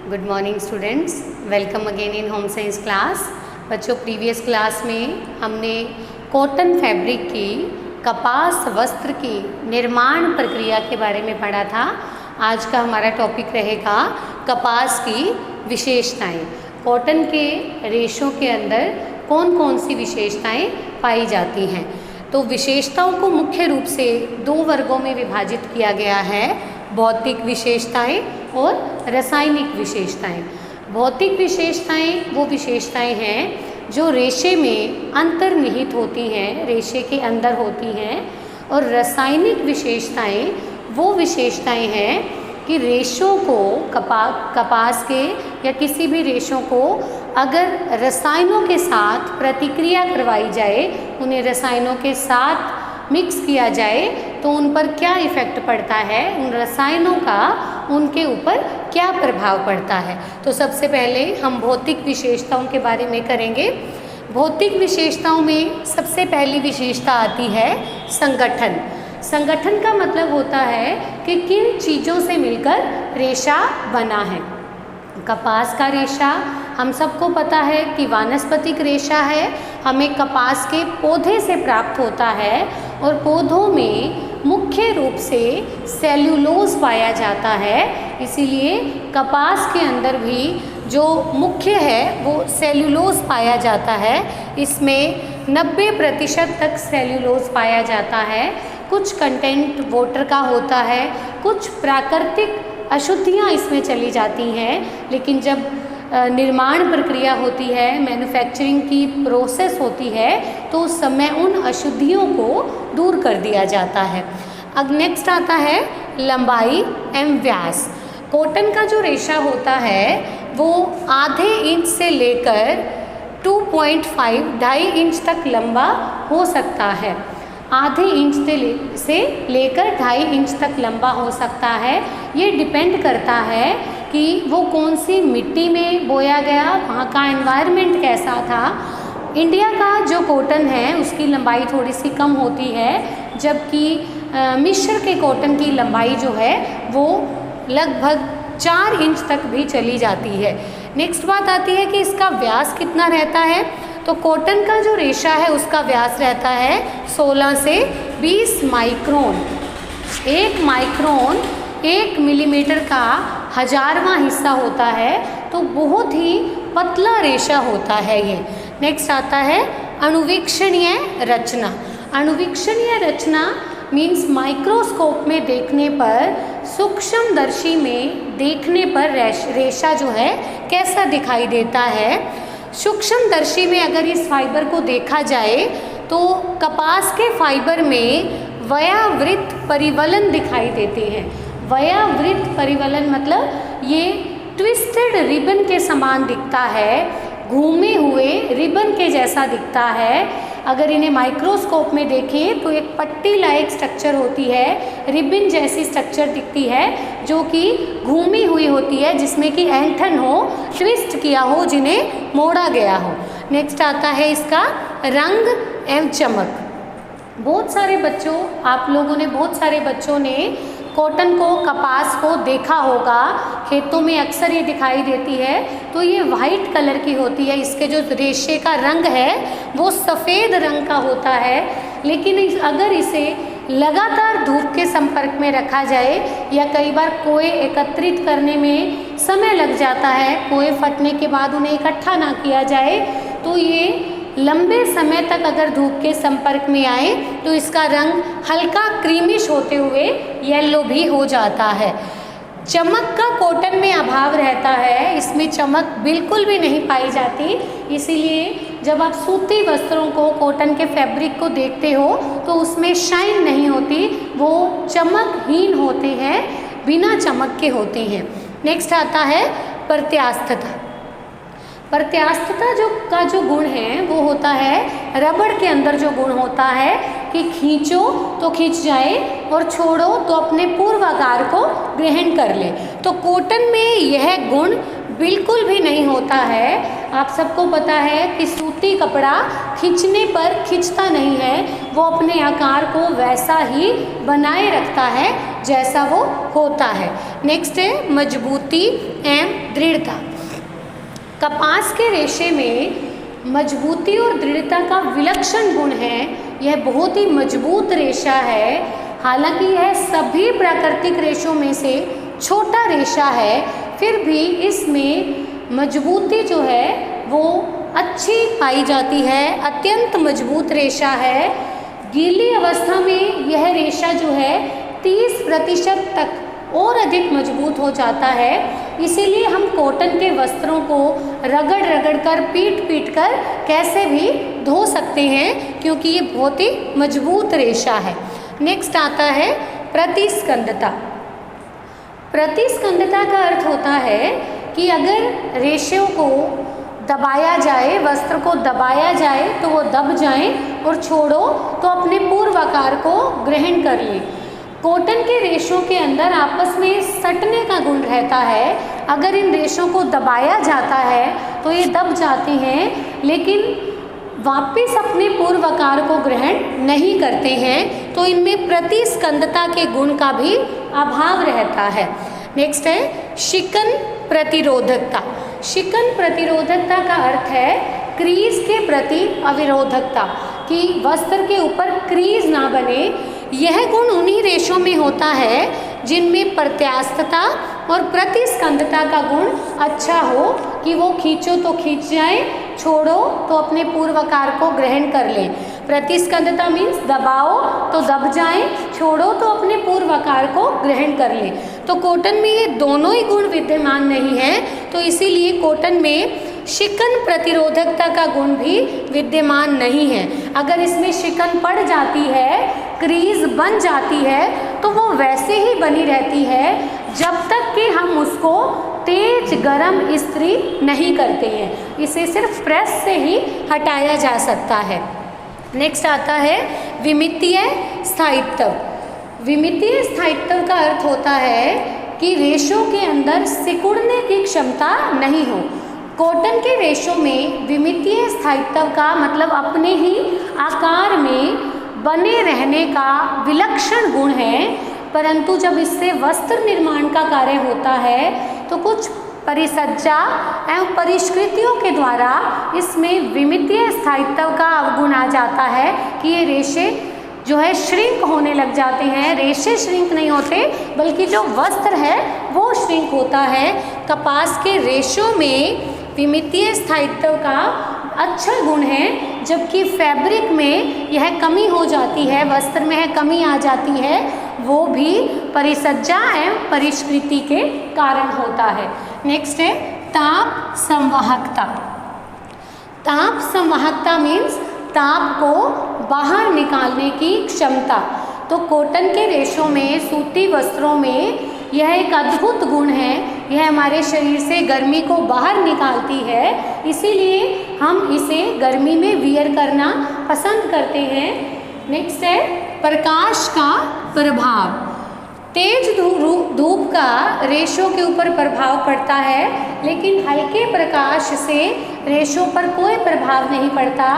Good morning students, welcome again in home science class. बच्चों, previous class में हमने cotton fabric की, कपास वस्त्र की निर्माण प्रक्रिया के बारे में पढ़ा था। आज का हमारा टॉपिक रहेगा कपास की विशेषताएं। कॉटन के रेशों के अंदर कौन कौन सी विशेषताएं पाई जाती हैं। तो विशेषताओं को मुख्य रूप से दो वर्गों में विभाजित किया गया है, भौतिक विशेषताएं और रासायनिक विशेषताएं। भौतिक विशेषताएं वो विशेषताएं हैं जो रेशे में अंतर्निहित होती हैं, रेशे के अंदर होती हैं। और रासायनिक विशेषताएं वो विशेषताएं हैं कि रेशों को कपास के या किसी भी रेशों को अगर रसायनों के साथ प्रतिक्रिया करवाई जाए, उन्हें रसायनों के साथ मिक्स किया जाए तो उन पर क्या इफ़ेक्ट पड़ता है, उन रसायनों का उनके ऊपर क्या प्रभाव पड़ता है। तो सबसे पहले हम भौतिक विशेषताओं के बारे में करेंगे। भौतिक विशेषताओं में सबसे पहली विशेषता आती है संगठन। संगठन का मतलब होता है कि किन चीज़ों से मिलकर रेशा बना है। कपास का रेशा हम सबको पता है कि वानस्पतिक रेशा है, हमें कपास के पौधे से प्राप्त होता है और पौधों में मुख्य रूप से सेल्यूलोज पाया जाता है। इसीलिए कपास के अंदर भी जो मुख्य है वो सेल्यूलोज पाया जाता है। इसमें 90% तक सेल्यूलोज पाया जाता है। कुछ कंटेंट वाटर का होता है, कुछ प्राकृतिक अशुद्धियाँ इसमें चली जाती हैं, लेकिन जब निर्माण प्रक्रिया होती है, मैन्युफैक्चरिंग की प्रोसेस होती है, तो उस समय उन अशुद्धियों को दूर कर दिया जाता है। अब नेक्स्ट आता है लंबाई एवं व्यास। कॉटन का जो रेशा होता है वो आधे इंच से लेकर 2.5 इंच तक लंबा हो सकता है। आधे इंच से लेकर 2.5 इंच तक लंबा हो सकता है। ये डिपेंड करता है कि वो कौन सी मिट्टी में बोया गया, वहाँ का एनवायरनमेंट कैसा था। इंडिया का जो कॉटन है उसकी लंबाई थोड़ी सी कम होती है, जबकि मिस्र के कॉटन की लंबाई जो है वो लगभग 4 इंच तक भी चली जाती है। नेक्स्ट बात आती है कि इसका व्यास कितना रहता है। तो कॉटन का जो रेशा है उसका व्यास रहता है 16 से 20 माइक्रोन। 1 माइक्रोन 1 मिलीमीटर का 1000वां हिस्सा होता है, तो बहुत ही पतला रेशा होता है ये। नेक्स्ट आता है अनुवीक्षणीय रचना। अनुवीक्षणीय रचना मीन्स माइक्रोस्कोप में देखने पर, सूक्ष्मदर्शी में देखने पर रेशा जो है कैसा दिखाई देता है। सूक्ष्मदर्शी में अगर इस फाइबर को देखा जाए तो कपास के फाइबर में वयावृत्त परिवलन दिखाई देते हैं। वयावृत्त परिवलन मतलब ये ट्विस्टेड रिबन के समान दिखता है, घूमे हुए रिबन के जैसा दिखता है। अगर इन्हें माइक्रोस्कोप में देखें तो एक पट्टी लाइक स्ट्रक्चर होती है, रिबन जैसी स्ट्रक्चर दिखती है जो कि घूमी हुई होती है, जिसमें कि ऐंठन हो, ट्विस्ट किया हो, जिन्हें मोड़ा गया हो। नेक्स्ट आता है इसका रंग एवं चमक। बहुत सारे बच्चों ने कॉटन को, कपास को देखा होगा, खेतों में अक्सर ये दिखाई देती है। तो ये वाइट कलर की होती है, इसके जो रेशे का रंग है वो सफ़ेद रंग का होता है। लेकिन अगर इसे लगातार धूप के संपर्क में रखा जाए या कई बार कोए एकत्रित करने में समय लग जाता है, कोए फटने के बाद उन्हें इकट्ठा ना किया जाए, तो ये लंबे समय तक अगर धूप के संपर्क में आए तो इसका रंग हल्का क्रीमिश होते हुए येलो भी हो जाता है। चमक का कॉटन में अभाव रहता है, इसमें चमक बिल्कुल भी नहीं पाई जाती। इसीलिए जब आप सूती वस्त्रों को, कॉटन के फैब्रिक को देखते हो तो उसमें शाइन नहीं होती, वो चमकहीन होते हैं, बिना चमक के होते हैं। नेक्स्ट आता है प्रत्यास्थता। प्रत्यास्थता का जो गुण है वो होता है रबड़ के अंदर जो गुण होता है कि खींचो तो खींच जाए और छोड़ो तो अपने पूर्वाकार को ग्रहण कर ले। तो कॉटन में यह गुण बिल्कुल भी नहीं होता है। आप सबको पता है कि सूती कपड़ा खींचने पर खींचता नहीं है, वो अपने आकार को वैसा ही बनाए रखता है जैसा वो होता है। नेक्स्ट है मजबूती एवं दृढ़ता। कपास के रेशे में मजबूती और दृढ़ता का विलक्षण गुण है। यह बहुत ही मजबूत रेशा है। हालांकि यह सभी प्राकृतिक रेशों में से छोटा रेशा है, फिर भी इसमें मजबूती जो है वो अच्छी पाई जाती है। अत्यंत मजबूत रेशा है। गीली अवस्था में यह रेशा जो है 30% तक और अधिक मजबूत हो जाता है। इसीलिए हम कॉटन के वस्त्रों को रगड़ रगड़ कर पीट कर कैसे भी धो सकते हैं, क्योंकि ये बहुत ही मजबूत रेशा है। नेक्स्ट आता है प्रतिस्कंदता। प्रतिस्कंदता का अर्थ होता है कि अगर रेशों को दबाया जाए, वस्त्र को दबाया जाए तो वो दब जाएं, और छोड़ो तो अपने पूर्व आकार को ग्रहण कर लें। कॉटन के रेशों के अंदर आपस में सटने का गुण रहता है। अगर इन रेशों को दबाया जाता है तो ये दब जाते हैं, लेकिन वापस अपने पूर्व आकार को ग्रहण नहीं करते हैं, तो इनमें प्रतिस्कंदता के गुण का भी अभाव रहता है। नेक्स्ट है शिकन प्रतिरोधकता। शिकन प्रतिरोधकता का अर्थ है क्रीज के प्रति अविरोधकता, कि वस्त्र के ऊपर क्रीज ना बने। यह गुण उन्हीं रेशों में होता है जिनमें प्रत्यास्थता और प्रतिस्कंदता का गुण अच्छा हो, कि वो खींचो तो खींच जाए, छोड़ो तो अपने पूर्व आकार को ग्रहण कर ले। प्रतिस्कंदता मीन्स दबाओ तो दब जाए, छोड़ो तो अपने पूर्व आकार को ग्रहण कर ले। तो कॉटन में ये दोनों ही गुण विद्यमान नहीं है, तो इसीलिए कॉटन में शिकन प्रतिरोधकता का गुण भी विद्यमान नहीं है। अगर इसमें शिकन पड़ जाती है, क्रीज बन जाती है, तो वो वैसे ही बनी रहती है जब तक कि हम उसको तेज गरम इस्त्री नहीं करते हैं। इसे सिर्फ प्रेस से ही हटाया जा सकता है। नेक्स्ट आता है विमितीय स्थायित्व। विमितीय स्थायित्व का अर्थ होता है कि रेशों के अंदर सिकुड़ने की क्षमता नहीं हो। कॉटन के रेशों में विमितीय स्थायित्व का मतलब अपने ही आकार में बने रहने का विलक्षण गुण है, परंतु जब इससे वस्त्र निर्माण का कार्य होता है तो कुछ परिसज्जा एवं परिष्कृतियों के द्वारा इसमें विमितीय स्थायित्व का अवगुण आ जाता है कि ये रेशे जो है श्रिंक होने लग जाते हैं। रेशे श्रिंक नहीं होते, बल्कि जो वस्त्र है वो श्रिंक होता है। कपास के रेशों में विमितीय स्थायित्व का अच्छा गुण है, जबकि फैब्रिक में यह कमी हो जाती है, वस्त्र में यह कमी आ जाती है, वो भी परिसज्जा एवं परिष्कृति के कारण होता है। नेक्स्ट है ताप संवाहकता। ताप संवाहकता मीन्स ताप को बाहर निकालने की क्षमता। तो कॉटन के रेशों में, सूती वस्त्रों में यह एक अद्भुत गुण है। यह हमारे शरीर से गर्मी को बाहर निकालती है, इसीलिए हम इसे गर्मी में वियर करना पसंद करते हैं। नेक्स्ट है प्रकाश का प्रभाव। तेज धूप का रेशों के ऊपर प्रभाव पड़ता है, लेकिन हल्के प्रकाश से रेशों पर कोई प्रभाव नहीं पड़ता।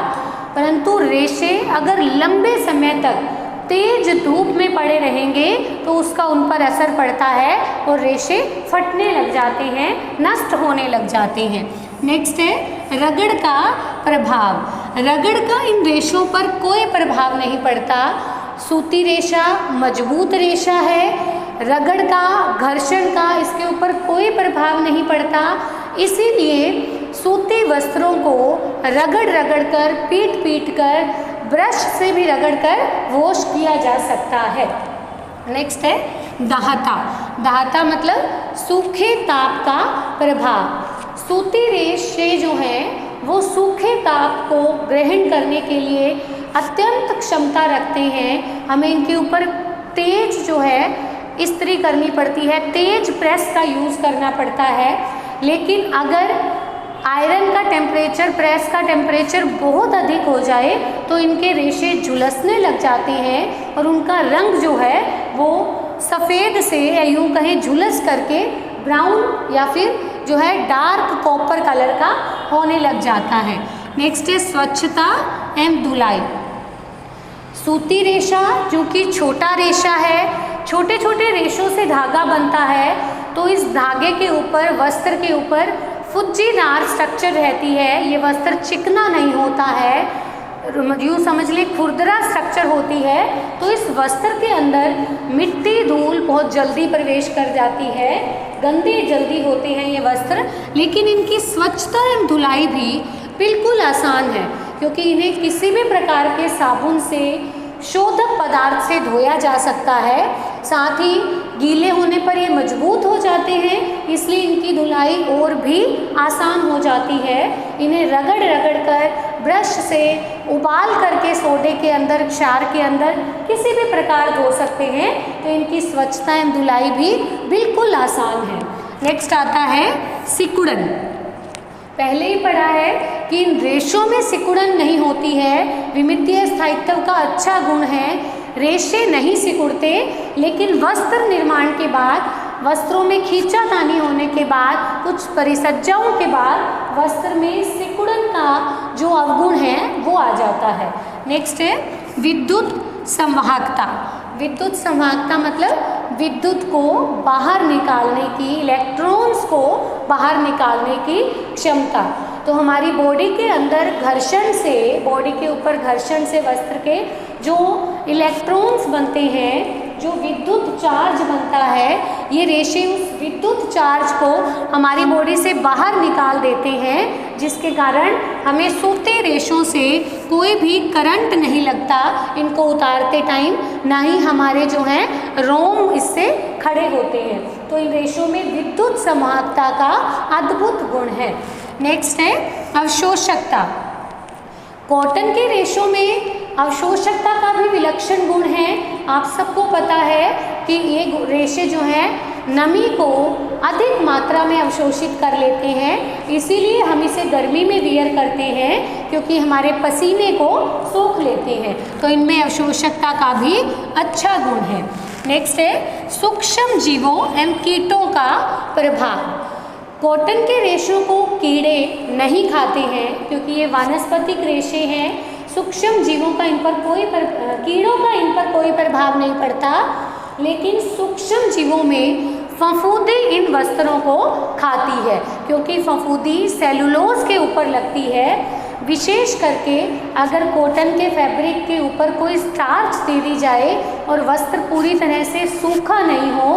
परंतु रेशे अगर लंबे समय तक तेज धूप में पड़े रहेंगे तो उसका उन पर असर पड़ता है और रेशे फटने लग जाते हैं, नष्ट होने लग जाते हैं। नेक्स्ट है रगड़ का प्रभाव। रगड़ का इन रेशों पर कोई प्रभाव नहीं पड़ता। सूती रेशा मजबूत रेशा है, रगड़ का, घर्षण का इसके ऊपर कोई प्रभाव नहीं पड़ता। इसीलिए सूती वस्त्रों को रगड़ रगड़ कर, पीट कर, ब्रश से भी रगड़कर वॉश किया जा सकता है। नेक्स्ट है दाहता। दाहता मतलब सूखे ताप का प्रभाव। सूती रेशे जो हैं वो सूखे ताप को ग्रहण करने के लिए अत्यंत क्षमता रखते हैं। हमें इनके ऊपर तेज जो है इस्त्री करनी पड़ती है, तेज प्रेस का यूज़ करना पड़ता है। लेकिन अगर आयरन का टेम्परेचर, प्रेस का टेम्परेचर बहुत अधिक हो जाए तो इनके रेशे झुलसने लग जाते हैं और उनका रंग जो है वो सफ़ेद से या यूँ कहें झुलस करके ब्राउन या फिर जो है डार्क कॉपर कलर का होने लग जाता है। नेक्स्ट है स्वच्छता एवं धुलाई। सूती रेशा जो कि छोटा रेशा है, छोटे छोटे रेशों से धागा बनता है, तो इस धागे के ऊपर, वस्त्र के ऊपर फुज्जीदार स्ट्रक्चर रहती है। ये वस्त्र चिकना नहीं होता है, यूँ समझ ले खुरदरा स्ट्रक्चर होती है। तो इस वस्त्र के अंदर मिट्टी धूल बहुत जल्दी प्रवेश कर जाती है, गंदे जल्दी होते हैं ये वस्त्र, लेकिन इनकी स्वच्छता एवं धुलाई भी बिल्कुल आसान है, क्योंकि इन्हें किसी भी प्रकार के साबुन से, शोधक पदार्थ से धोया जा सकता है। साथ ही गीले होने पर ये मजबूत हो जाते हैं, इसलिए इनकी धुलाई और भी आसान हो जाती है। इन्हें रगड़ रगड़ कर, ब्रश से उबाल करके सोडे के अंदर, क्षार के अंदर किसी भी प्रकार धो सकते हैं, तो इनकी स्वच्छता एवं धुलाई भी बिल्कुल आसान है। नेक्स्ट आता है सिकुड़न। पहले ही पढ़ा है कि इन रेशों में सिकुड़न नहीं होती है, विमितीय स्थायित्व का अच्छा गुण है, रेशे नहीं सिकुड़ते। लेकिन वस्त्र निर्माण के बाद, वस्त्रों में खींचातानी होने के बाद, कुछ परिसज्जाओं के बाद वस्त्र में सिकुड़न का जो अवगुण है वो आ जाता है। नेक्स्ट है विद्युत संवाहकता। विद्युत संवाहकता मतलब विद्युत को बाहर निकालने की, इलेक्ट्रॉन्स को बाहर निकालने की क्षमता। तो हमारी बॉडी के अंदर घर्षण से, बॉडी के ऊपर घर्षण से वस्त्र के जो इलेक्ट्रॉन्स बनते हैं, जो विद्युत चार्ज बनता है, ये रेशे उस विद्युत चार्ज को हमारी बॉडी से बाहर निकाल देते हैं, जिसके कारण हमें सूते रेशों से कोई भी करंट नहीं लगता इनको उतारते टाइम, ना ही हमारे जो हैं रोम इससे खड़े होते हैं। तो इन रेशों में विद्युत संवाहकता का अद्भुत गुण है। नेक्स्ट है अवशोषकता। कॉटन के रेशों में अवशोषकता का भी विलक्षण गुण है। आप सबको पता है कि ये रेशे जो हैं नमी को अधिक मात्रा में अवशोषित कर लेते हैं, इसीलिए हम इसे गर्मी में वियर करते हैं, क्योंकि हमारे पसीने को सोख लेते हैं। तो इनमें अवशोषकता का भी अच्छा गुण है। नेक्स्ट है सूक्ष्म जीवों एवं कीटों का प्रभाव। कॉटन के रेशों को कीड़े नहीं खाते हैं, क्योंकि ये वानस्पतिक रेशे हैं। सूक्ष्म जीवों का इन पर कीड़ों का इन पर कोई प्रभाव नहीं पड़ता, लेकिन सूक्ष्म जीवों में फफूंदी इन वस्त्रों को खाती है, क्योंकि फफूंदी सेलुलोज के ऊपर लगती है। विशेष करके अगर कॉटन के फैब्रिक के ऊपर कोई स्टार्च दे दी जाए और वस्त्र पूरी तरह से सूखा नहीं हो,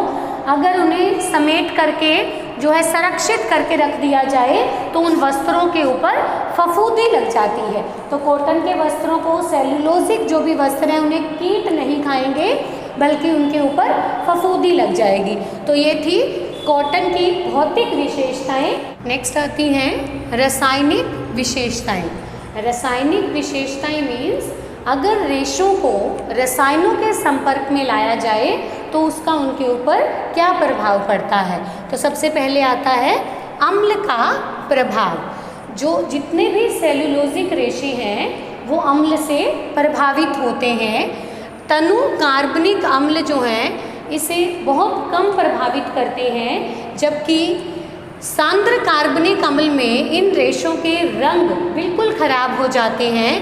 अगर उन्हें समेट करके जो है संरक्षित करके रख दिया जाए, तो उन वस्त्रों के ऊपर फफूंदी लग जाती है। तो कॉटन के वस्त्रों को, सेलुलोजिक जो भी वस्त्र हैं, उन्हें कीट नहीं खाएंगे, बल्कि उनके ऊपर फफूंदी लग जाएगी। तो ये थी कॉटन की भौतिक विशेषताएं। नेक्स्ट आती हैं रासायनिक विशेषताएं। रासायनिक विशेषताएं मीन्स अगर रेशों को रसायनों के संपर्क में लाया जाए तो उसका उनके ऊपर क्या प्रभाव पड़ता है। तो सबसे पहले आता है अम्ल का प्रभाव। जो जितने भी सेलुलोजिक रेशे हैं वो अम्ल से प्रभावित होते हैं। तनु कार्बनिक अम्ल जो हैं इसे बहुत कम प्रभावित करते हैं, जबकि सांद्र कार्बनिक अम्ल में इन रेशों के रंग बिल्कुल खराब हो जाते हैं।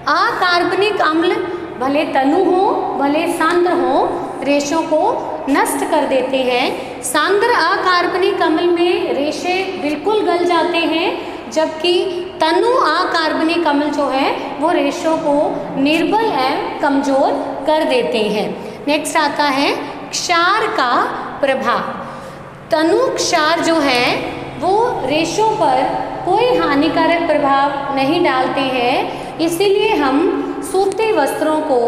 अकार्बनिक अम्ल भले तनु हो भले सांद्र हो, रेशों को नष्ट कर देते हैं। सांद्र अकार्बनिक अम्ल में रेशे बिल्कुल गल जाते हैं, जबकि तनु अकार्बनिक अम्ल जो है वो रेशों को निर्बल एवं कमजोर कर देते हैं। नेक्स्ट आता है क्षार का प्रभाव। तनु क्षार जो है वो रेशों पर कोई हानिकारक प्रभाव नहीं डालते हैं, इसीलिए हम सूती वस्त्रों को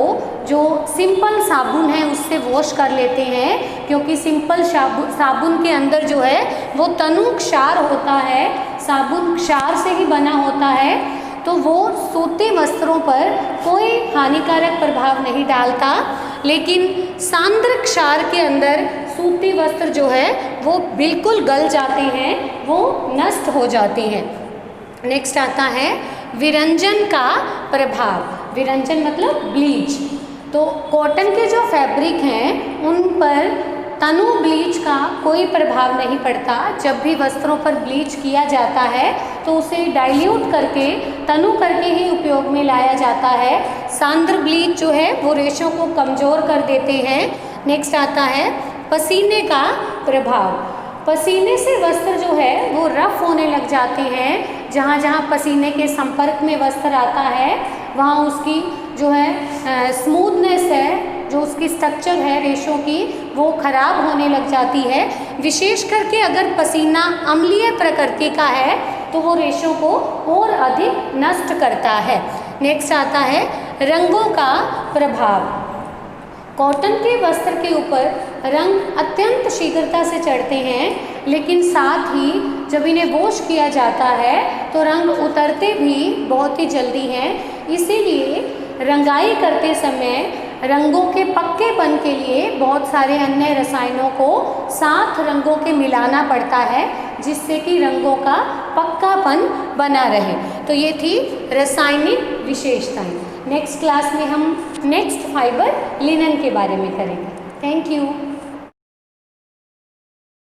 जो सिंपल साबुन है उससे वॉश कर लेते हैं, क्योंकि सिंपल साबुन के अंदर जो है वो तनु क्षार होता है, साबुन क्षार से ही बना होता है, तो वो सूती वस्त्रों पर कोई हानिकारक प्रभाव नहीं डालता। लेकिन सांद्र क्षार के अंदर सूती वस्त्र जो है वो बिल्कुल गल जाते हैं, वो नष्ट हो जाते हैं। नेक्स्ट आता है विरंजन का प्रभाव। विरंजन मतलब ब्लीच। तो कॉटन के जो फैब्रिक हैं उन पर तनु ब्लीच का कोई प्रभाव नहीं पड़ता। जब भी वस्त्रों पर ब्लीच किया जाता है तो उसे डाइल्यूट करके, तनु करके ही उपयोग में लाया जाता है। सांद्र ब्लीच जो है वो रेशों को कमज़ोर कर देते हैं, नेक्स्ट आता है पसीने का प्रभाव। पसीने से वस्त्र जो है वो रफ होने लग जाते हैं। जहाँ जहाँ पसीने के संपर्क में वस्त्र आता है वहाँ उसकी जो है स्मूथनेस है, जो उसकी स्ट्रक्चर है रेशों की, वो खराब होने लग जाती है। विशेष करके अगर पसीना अम्लीय प्रकृति का है तो वो रेशों को और अधिक नष्ट करता है। नेक्स्ट आता है रंगों का प्रभाव। कॉटन के वस्त्र के ऊपर रंग अत्यंत शीघ्रता से चढ़ते हैं, लेकिन साथ ही जब इन्हें वॉश किया जाता है तो रंग उतरते भी बहुत ही जल्दी हैं। इसीलिए रंगाई करते समय रंगों के पक्केपन के लिए बहुत सारे अन्य रसायनों को साथ रंगों के मिलाना पड़ता है, जिससे कि रंगों का पक्कापन बना रहे। तो ये थी रासायनिक विशेषताएं। नेक्स्ट क्लास में हम नेक्स्ट फाइबर लिनन के बारे में करेंगे। Thank you.